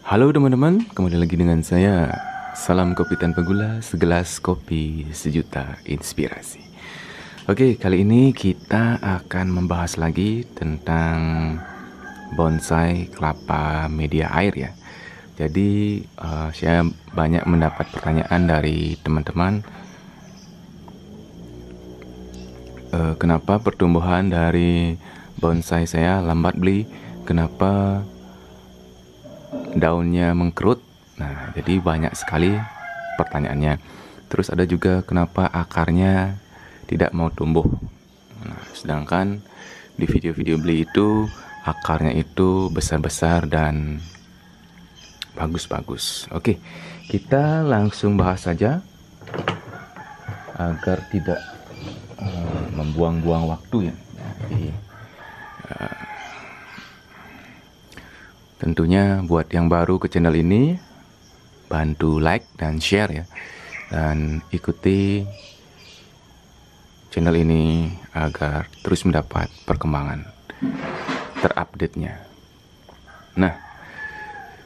Halo teman-teman, kembali lagi dengan saya. Salam kopi tanpa gula, segelas kopi sejuta inspirasi. Oke, kali ini kita akan membahas lagi tentang bonsai kelapa media air ya. Jadi saya banyak mendapat pertanyaan dari teman-teman, kenapa pertumbuhan dari bonsai saya lambat beli, kenapa daunnya mengkerut. Nah, jadi banyak sekali pertanyaannya. Terus ada juga kenapa akarnya tidak mau tumbuh. Nah, sedangkan di video-video beli itu akarnya itu besar-besar dan bagus-bagus. Oke, kita langsung bahas saja agar tidak membuang-buang waktu ya. Jadi, tentunya buat yang baru ke channel ini, bantu like dan share ya. Dan ikuti channel ini agar terus mendapat perkembangan terupdate-nya. Nah,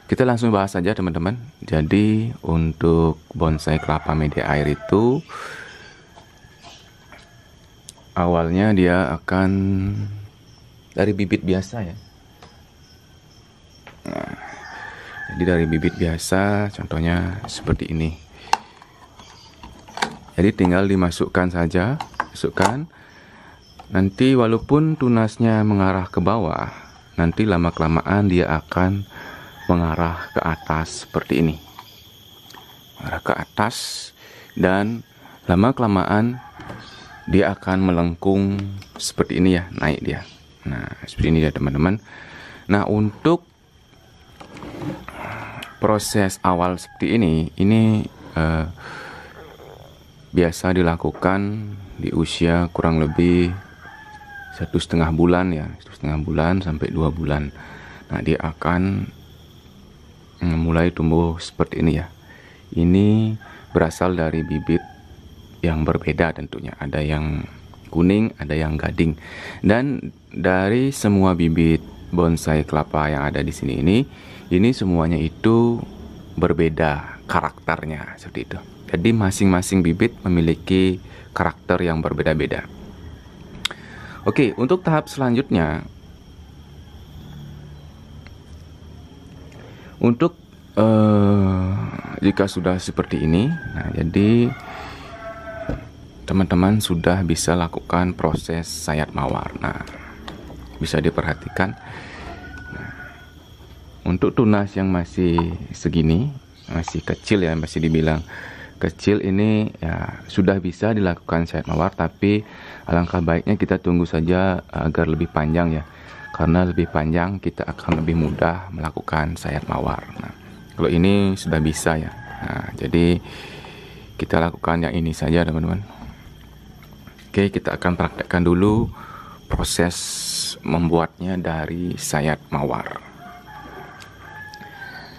kita langsung bahas saja teman-teman. Jadi untuk bonsai kelapa media air itu awalnya dia akan dari bibit biasa ya. Nah, jadi dari bibit biasa, contohnya seperti ini. Jadi tinggal dimasukkan saja, masukkan. Nanti walaupun tunasnya mengarah ke bawah, nanti lama-kelamaan dia akan mengarah ke atas seperti ini. Mengarah ke atas dan lama-kelamaan dia akan melengkung seperti ini ya, naik dia. Nah, seperti ini ya teman-teman. Nah, untuk proses awal seperti ini biasa dilakukan di usia kurang lebih 1,5 bulan ya, 1,5 bulan sampai 2 bulan. Nah, dia akan mulai tumbuh seperti ini ya. Ini berasal dari bibit yang berbeda tentunya. Ada yang kuning, ada yang gading. Dan dari semua bibit bonsai kelapa yang ada di sini ini semuanya itu berbeda karakternya seperti itu. Jadi masing-masing bibit memiliki karakter yang berbeda-beda. Oke, untuk tahap selanjutnya, untuk jika sudah seperti ini, nah jadi teman-teman sudah bisa lakukan proses sayat mawar. Nah, bisa diperhatikan. Untuk tunas yang masih segini, masih kecil ya, masih dibilang kecil ini ya sudah bisa dilakukan sayat mawar, tapi alangkah baiknya kita tunggu saja agar lebih panjang ya. Karena lebih panjang kita akan lebih mudah melakukan sayat mawar. Nah, kalau ini sudah bisa ya. Nah, jadi kita lakukan yang ini saja teman-teman. Oke, kita akan praktekkan dulu proses membuatnya dari sayat mawar.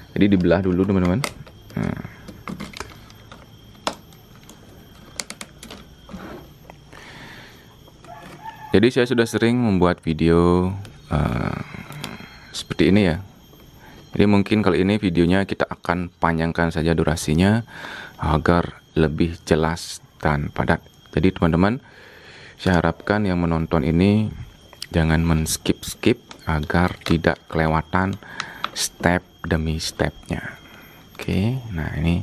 Jadi dibelah dulu teman-teman. Nah. Jadi saya sudah sering membuat video seperti ini ya. Jadi mungkin kali ini videonya kita akan panjangkan saja durasinya agar lebih jelas dan padat. Jadi teman-teman, saya harapkan yang menonton ini jangan men-skip agar tidak kelewatan step demi stepnya. Oke, nah ini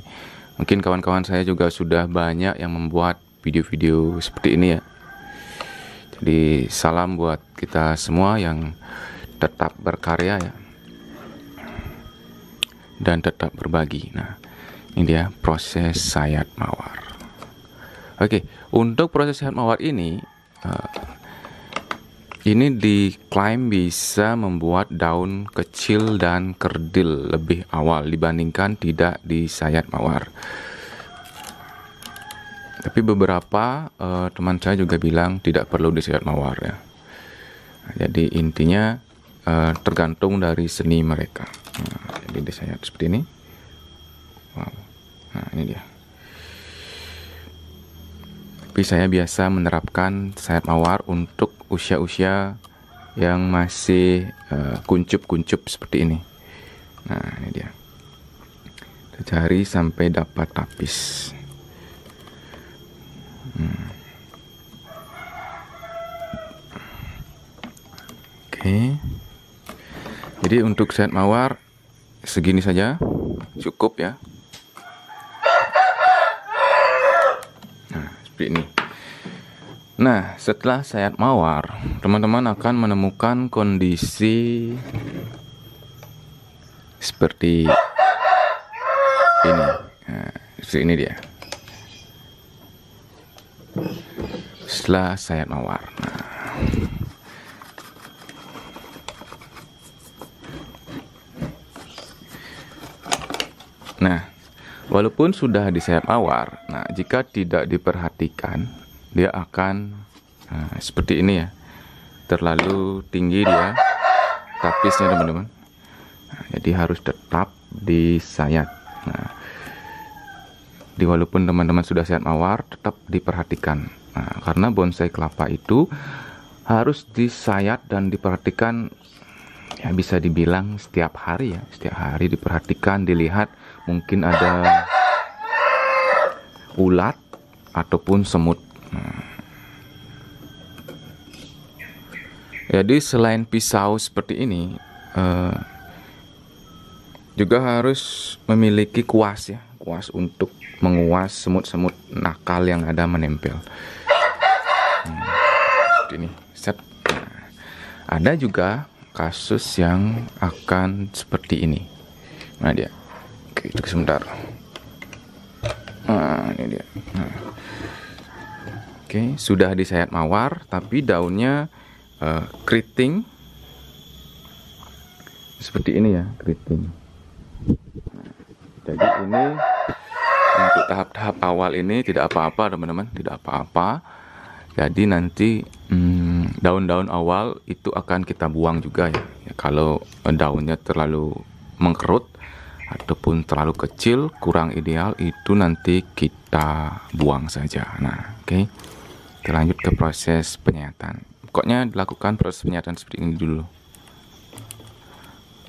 mungkin kawan-kawan saya juga sudah banyak yang membuat video-video seperti ini ya. Jadi salam buat kita semua yang tetap berkarya ya, dan tetap berbagi. Nah, ini dia proses sayat mawar. Oke, untuk proses sayat mawar ini diklaim bisa membuat daun kecil dan kerdil lebih awal dibandingkan tidak disayat mawar. Tapi beberapa teman saya juga bilang tidak perlu disayat mawar ya. Nah, jadi intinya tergantung dari seni mereka. Nah, jadi disayat seperti ini. Wow. Nah, ini dia. Tapi saya biasa menerapkan sayat mawar untuk usia-usia yang masih kuncup-kuncup seperti ini. Nah, ini dia. cari sampai dapat tapis. Oke. Jadi untuk sayat mawar segini saja cukup ya. Nah, seperti ini. Nah, setelah sayat mawar, teman-teman akan menemukan kondisi seperti ini. Nah, seperti ini dia. Setelah sayat mawar. Nah, walaupun sudah di sayat mawar, nah jika tidak diperhatikan, dia akan seperti ini ya. Terlalu tinggi dia tapisnya, teman-teman. Nah, jadi harus tetap disayat. Nah, walaupun teman-teman sudah sayat mawar, tetap diperhatikan. Nah, karena bonsai kelapa itu harus disayat dan diperhatikan, ya bisa dibilang setiap hari ya. Setiap hari diperhatikan, dilihat mungkin ada ulat ataupun semut. Jadi selain pisau seperti ini, juga harus memiliki kuas ya, kuas untuk menguas semut-semut nakal yang ada menempel. Seperti ini. Set. Nah, ada juga kasus yang akan seperti ini. Nah dia. Oke, itu sebentar. Nah, ini dia. Nah. Oke, sudah disayat mawar, tapi daunnya keriting. Seperti ini ya, keriting. Nah, jadi ini untuk tahap-tahap awal ini tidak apa-apa, teman-teman, tidak apa-apa. Jadi nanti daun-daun awal itu akan kita buang juga ya. Kalau daunnya terlalu mengkerut ataupun terlalu kecil, kurang ideal, itu nanti kita buang saja. Nah, oke. Kita lanjut ke proses penyayatan. Pokoknya dilakukan proses penyayatan seperti ini dulu.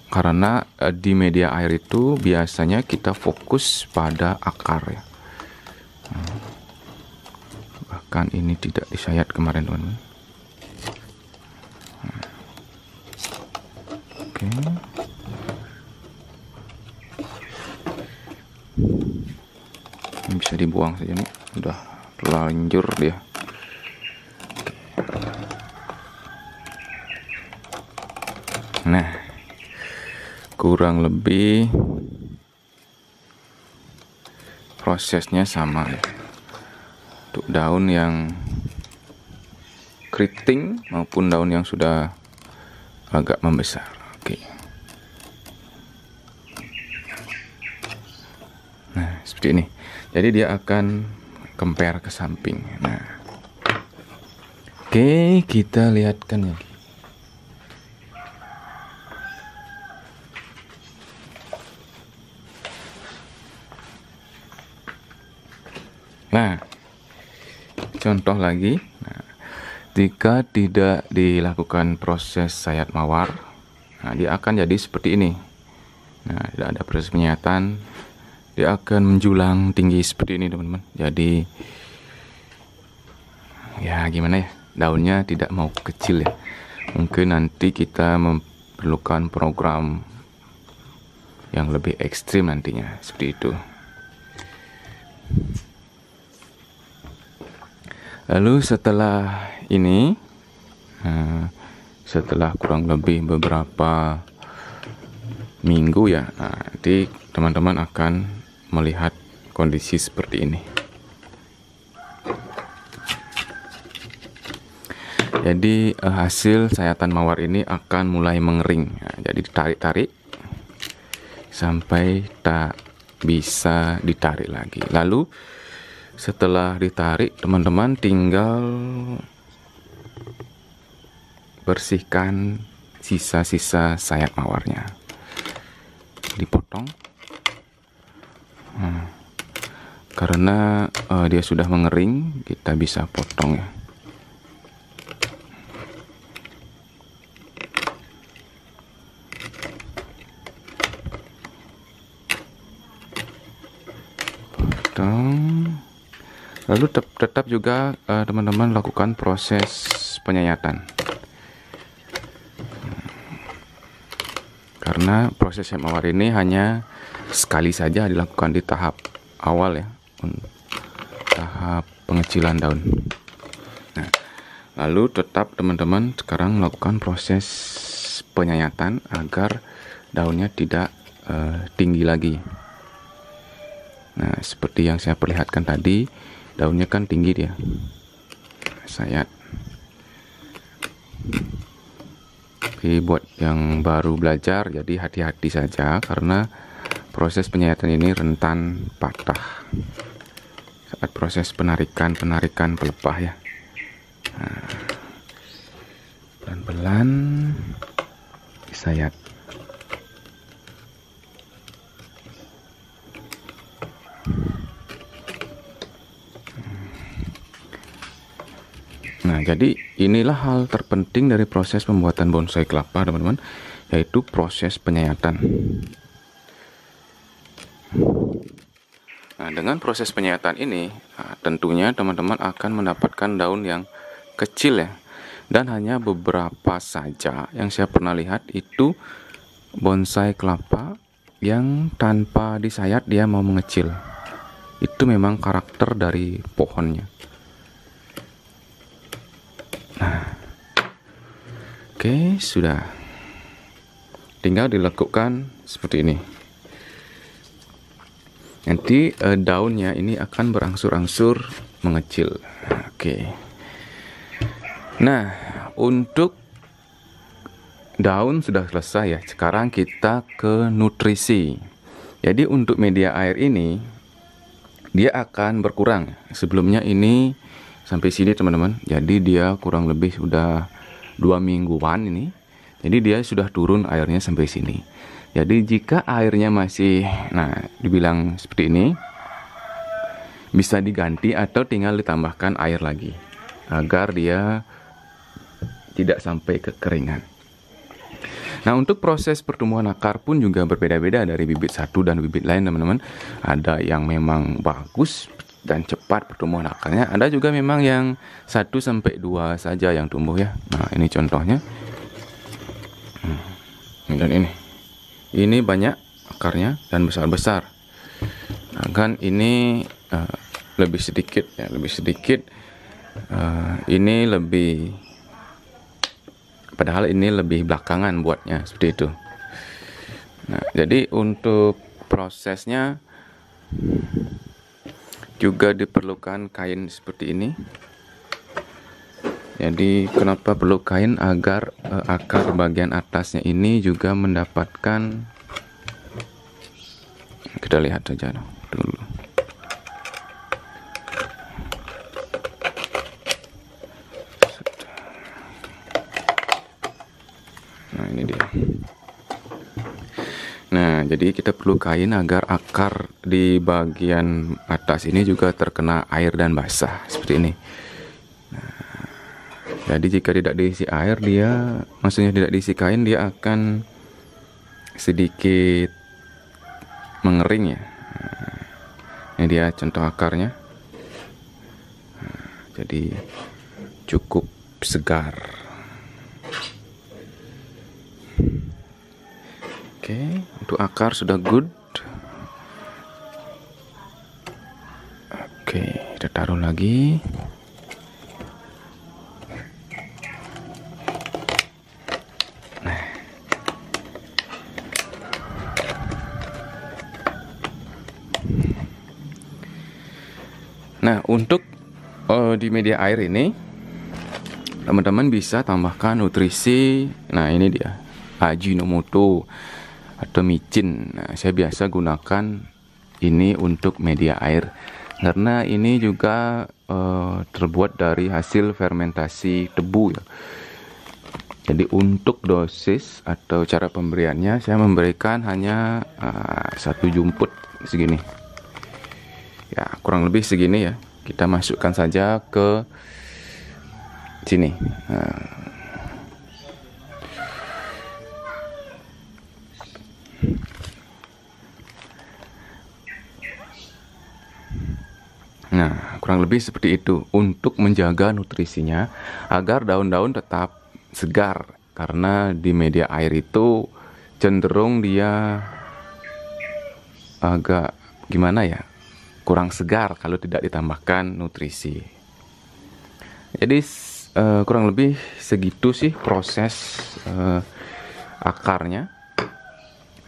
Karena di media air itu biasanya kita fokus pada akar ya. Bahkan ini tidak disayat kemarin, teman-teman. Oke. Ini bisa dibuang saja nih, udah terlanjur dia. Nah, kurang lebih prosesnya sama ya. Untuk daun yang keriting maupun daun yang sudah agak membesar. Oke. Nah, seperti ini. Jadi dia akan kemper ke samping. Nah, oke, kita lihatkan lagi. Nah, contoh lagi. Nah, jika tidak dilakukan proses sayat mawar, nah dia akan jadi seperti ini. Nah, tidak ada proses penyayatan, dia akan menjulang tinggi seperti ini, teman-teman. Jadi ya gimana ya, daunnya tidak mau kecil ya. Mungkin nanti kita memerlukan program yang lebih ekstrim nantinya, seperti itu. Lalu setelah ini, setelah kurang lebih beberapa minggu ya, nanti teman-teman akan melihat kondisi seperti ini. Jadi hasil sayatan mawar ini akan mulai mengering. Nah, jadi ditarik-tarik sampai tak bisa ditarik lagi. Lalu setelah ditarik, teman-teman tinggal bersihkan sisa-sisa sayat mawarnya. Dipotong. Karena dia sudah mengering, kita bisa potong ya. Lalu tetap juga teman-teman lakukan proses penyayatan, karena proses hemawar ini hanya sekali saja dilakukan di tahap awal ya, tahap pengecilan daun. Nah, lalu tetap teman-teman sekarang melakukan proses penyayatan agar daunnya tidak tinggi lagi. Nah, seperti yang saya perlihatkan tadi, daunnya kan tinggi dia. Sayat. Tapi buat yang baru belajar, jadi hati-hati saja karena proses penyayatan ini rentan patah saat proses penarikan pelepah ya. Nah, pelan-pelan disayat. Nah, jadi inilah hal terpenting dari proses pembuatan bonsai kelapa, teman-teman, yaitu proses penyayatan. Nah, dengan proses penyayatan ini, tentunya teman-teman akan mendapatkan daun yang kecil ya. Dan hanya beberapa saja yang saya pernah lihat itu bonsai kelapa yang tanpa disayat dia mau mengecil. Itu memang karakter dari pohonnya. Oke, sudah. Tinggal dilekukkan seperti ini. Nanti daunnya ini akan berangsur-angsur mengecil. Oke. Nah, untuk daun sudah selesai ya. Sekarang kita ke nutrisi. Jadi untuk media air ini dia akan berkurang. Sebelumnya ini sampai sini teman-teman. Jadi dia kurang lebih sudah 2 mingguan ini. Jadi dia sudah turun airnya sampai sini. Jadi jika airnya masih dibilang seperti ini, bisa diganti atau tinggal ditambahkan air lagi agar dia tidak sampai kekeringan. Nah, untuk proses pertumbuhan akar pun juga berbeda-beda dari bibit satu dan bibit lain, teman-teman. Ada yang memang bagus dan cepat pertumbuhan akarnya, ada juga memang yang 1-2 saja yang tumbuh ya. Nah, ini contohnya. Dan ini banyak akarnya dan besar-besar. Nah, kan ini lebih sedikit ya, ini lebih, padahal ini lebih belakangan buatnya seperti itu. Nah, jadi untuk prosesnya juga diperlukan kain seperti ini. Jadi kenapa perlu kain? Agar akar bagian atasnya ini juga mendapatkan, kita lihat saja dulu. Nah, ini dia. Nah, jadi kita perlu kain agar akar di bagian atas ini juga terkena air dan basah seperti ini. Nah, jadi jika tidak diisi air, maksudnya tidak diisi kain, dia akan sedikit mengering ya. Nah, ini dia contoh akarnya. Nah, jadi cukup segar. Oke, untuk akar sudah good. Oke, kita taruh lagi. Nah, untuk di media air ini teman-teman bisa tambahkan nutrisi. Nah, ini dia, Ajinomoto atau micin. Nah, saya biasa gunakan ini untuk media air karena ini juga terbuat dari hasil fermentasi tebu ya. Jadi untuk dosis atau cara pemberiannya, saya memberikan hanya 1 jumput segini ya, kurang lebih segini ya. Kita masukkan saja ke sini. Nah, kurang lebih seperti itu untuk menjaga nutrisinya agar daun-daun tetap segar. Karena di media air itu cenderung dia agak gimana ya, kurang segar kalau tidak ditambahkan nutrisi. Jadi kurang lebih segitu sih proses akarnya,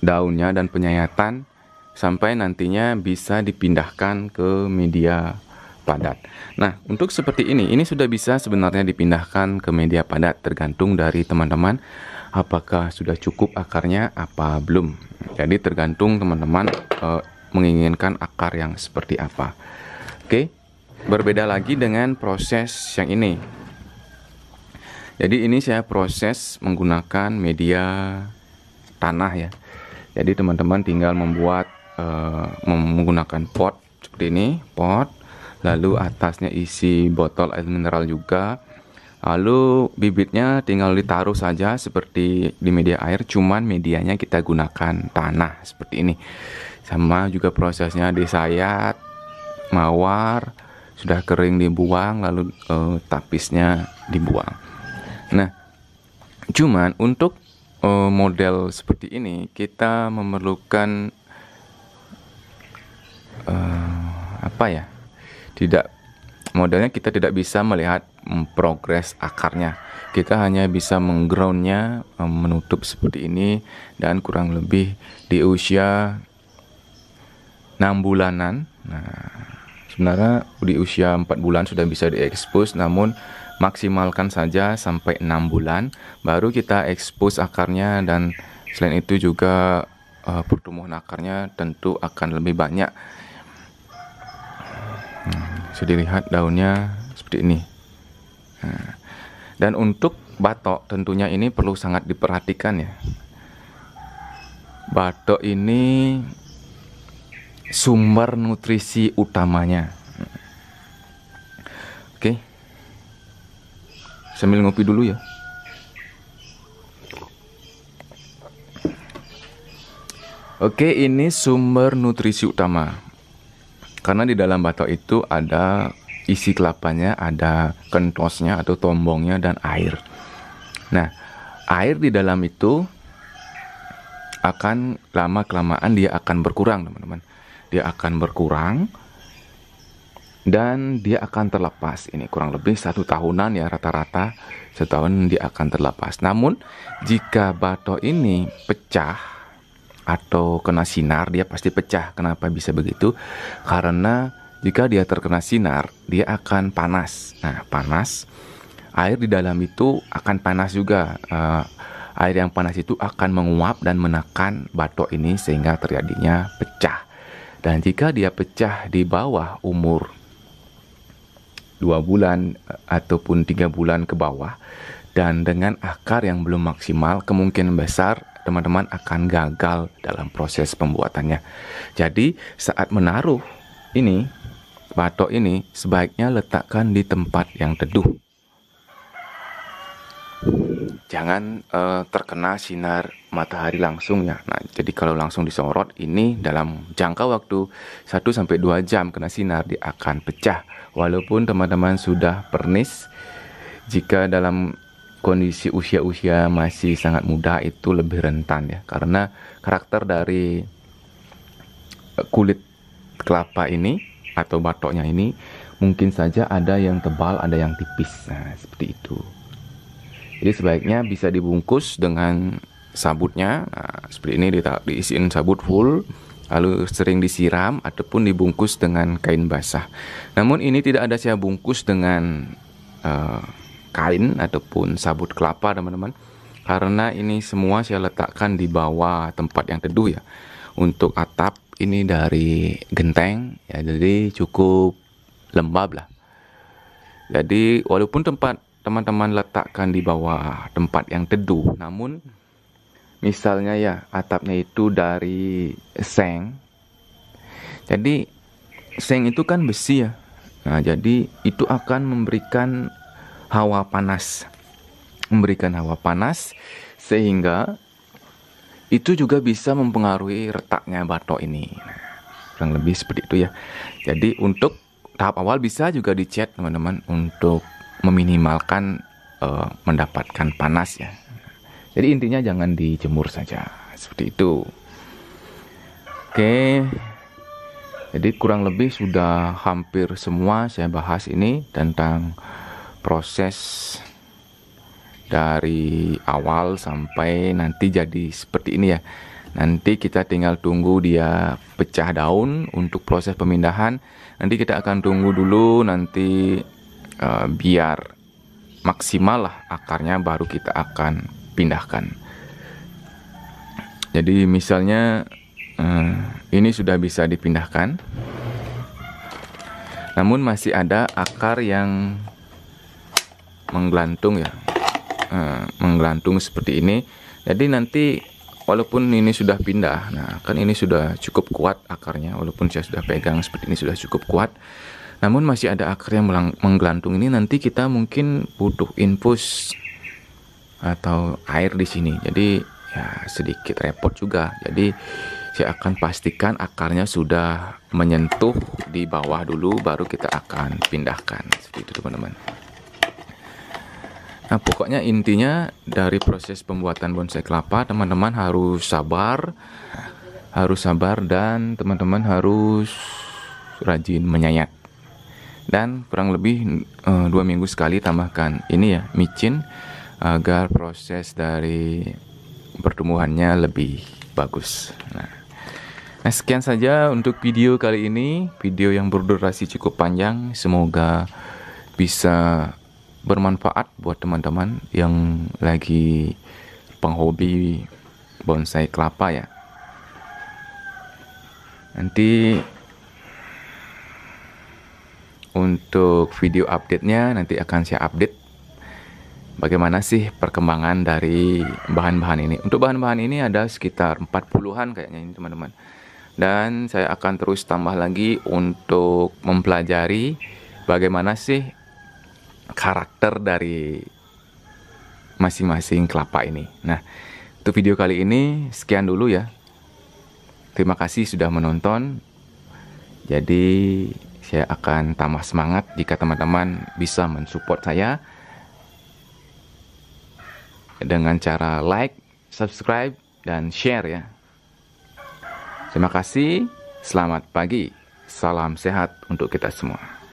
daunnya, dan penyayatan sampai nantinya bisa dipindahkan ke media padat. Nah, untuk seperti ini sudah bisa sebenarnya dipindahkan ke media padat, tergantung dari teman-teman apakah sudah cukup akarnya apa belum. Jadi tergantung teman-teman menginginkan akar yang seperti apa. Oke, berbeda lagi dengan proses yang ini. Jadi ini saya proses menggunakan media tanah ya. Jadi teman-teman tinggal membuat menggunakan pot seperti ini, pot, lalu atasnya isi botol air mineral juga, lalu bibitnya tinggal ditaruh saja seperti di media air, cuman medianya kita gunakan tanah seperti ini. Sama juga prosesnya disayat, mawar, sudah kering dibuang, lalu tapisnya dibuang. Nah, cuman untuk model seperti ini kita memerlukan modelnya kita tidak bisa melihat progres akarnya. Kita hanya bisa menggroundnya, menutup seperti ini, dan kurang lebih di usia 6 bulanan. Nah, sebenarnya di usia 4 bulan sudah bisa diekspos, namun maksimalkan saja sampai 6 bulan baru kita ekspos akarnya, dan selain itu juga pertumbuhan akarnya tentu akan lebih banyak. Bisa dilihat daunnya seperti ini. Dan untuk batok tentunya ini perlu sangat diperhatikan ya. Batok ini sumber nutrisi utamanya. Oke, sambil ngopi dulu ya. Oke, ini sumber nutrisi utama. Karena di dalam batok itu ada isi kelapanya, ada kentosnya atau tombongnya, dan air. Nah, air di dalam itu akan lama-kelamaan dia akan berkurang, teman-teman. Dia akan berkurang dan dia akan terlepas. Ini kurang lebih 1 tahunan ya, rata-rata 1 tahun dia akan terlepas. Namun jika batok ini pecah atau kena sinar, dia pasti pecah. Kenapa bisa begitu? Karena jika dia terkena sinar, dia akan panas. Nah, panas, air di dalam itu akan panas juga. Air yang panas itu akan menguap dan menekan batok ini sehingga terjadinya pecah. Dan jika dia pecah di bawah umur 2 bulan ataupun 3 bulan ke bawah, dan dengan akar yang belum maksimal, kemungkinan besar teman-teman akan gagal dalam proses pembuatannya. Jadi saat menaruh ini, batok ini sebaiknya letakkan di tempat yang teduh. Jangan terkena sinar matahari langsung ya. Nah, jadi kalau langsung disorot ini dalam jangka waktu 1-2 jam kena sinar, dia akan pecah. Walaupun teman-teman sudah pernis, jika dalam kondisi usia-usia masih sangat muda itu lebih rentan ya, karena karakter dari kulit kelapa ini atau batoknya ini mungkin saja ada yang tebal, ada yang tipis. Nah, seperti itu. Jadi sebaiknya bisa dibungkus dengan sabutnya. Nah, seperti ini diisiin sabut full, lalu sering disiram ataupun dibungkus dengan kain basah. Namun ini tidak ada saya bungkus dengan kain ataupun sabut kelapa, teman-teman, karena ini semua saya letakkan di bawah tempat yang teduh ya. Untuk atap ini dari genteng ya, jadi cukup lembab lah. Jadi walaupun tempat teman-teman letakkan di bawah tempat yang teduh, namun misalnya ya atapnya itu dari seng, jadi seng itu kan besi ya. Nah, jadi itu akan memberikan hawa panas, sehingga itu juga bisa mempengaruhi retaknya batok ini. Nah, kurang lebih seperti itu ya. Jadi untuk tahap awal bisa juga dicat teman-teman untuk meminimalkan mendapatkan panas ya. Jadi intinya jangan dijemur saja, seperti itu. Oke, jadi kurang lebih sudah hampir semua saya bahas ini tentang proses dari awal sampai nanti jadi seperti ini ya. Nanti kita tinggal tunggu dia pecah daun untuk proses pemindahan. Nanti kita akan tunggu dulu nanti biar maksimal lah akarnya, baru kita akan pindahkan. Jadi misalnya ini sudah bisa dipindahkan, namun masih ada akar yang menggelantung ya, menggelantung seperti ini. Jadi nanti walaupun ini sudah pindah, nah kan ini sudah cukup kuat akarnya, walaupun saya sudah pegang seperti ini sudah cukup kuat, namun masih ada akar yang menggelantung ini. Nanti kita mungkin butuh infus atau air di sini, jadi ya sedikit repot juga. Jadi saya akan pastikan akarnya sudah menyentuh di bawah dulu, baru kita akan pindahkan seperti itu teman-teman. Nah pokoknya intinya dari proses pembuatan bonsai kelapa, teman-teman harus sabar dan teman-teman harus rajin menyayat. Dan kurang lebih 2 minggu sekali tambahkan ini ya, micin, agar proses dari pertumbuhannya lebih bagus. Nah sekian saja untuk video kali ini, video yang berdurasi cukup panjang. Semoga bisa bermanfaat buat teman-teman yang lagi penghobi bonsai kelapa ya. Nanti untuk video update-nya nanti akan saya update bagaimana sih perkembangan dari bahan-bahan ini. Untuk bahan-bahan ini ada sekitar 40-an kayaknya ini teman-teman. Dan saya akan terus tambah lagi untuk mempelajari bagaimana sih karakter dari masing-masing kelapa ini. Nah, untuk video kali ini sekian dulu ya. Terima kasih sudah menonton. Jadi saya akan tambah semangat jika teman-teman bisa mensupport saya dengan cara like, subscribe, dan share ya. Terima kasih, selamat pagi, salam sehat untuk kita semua.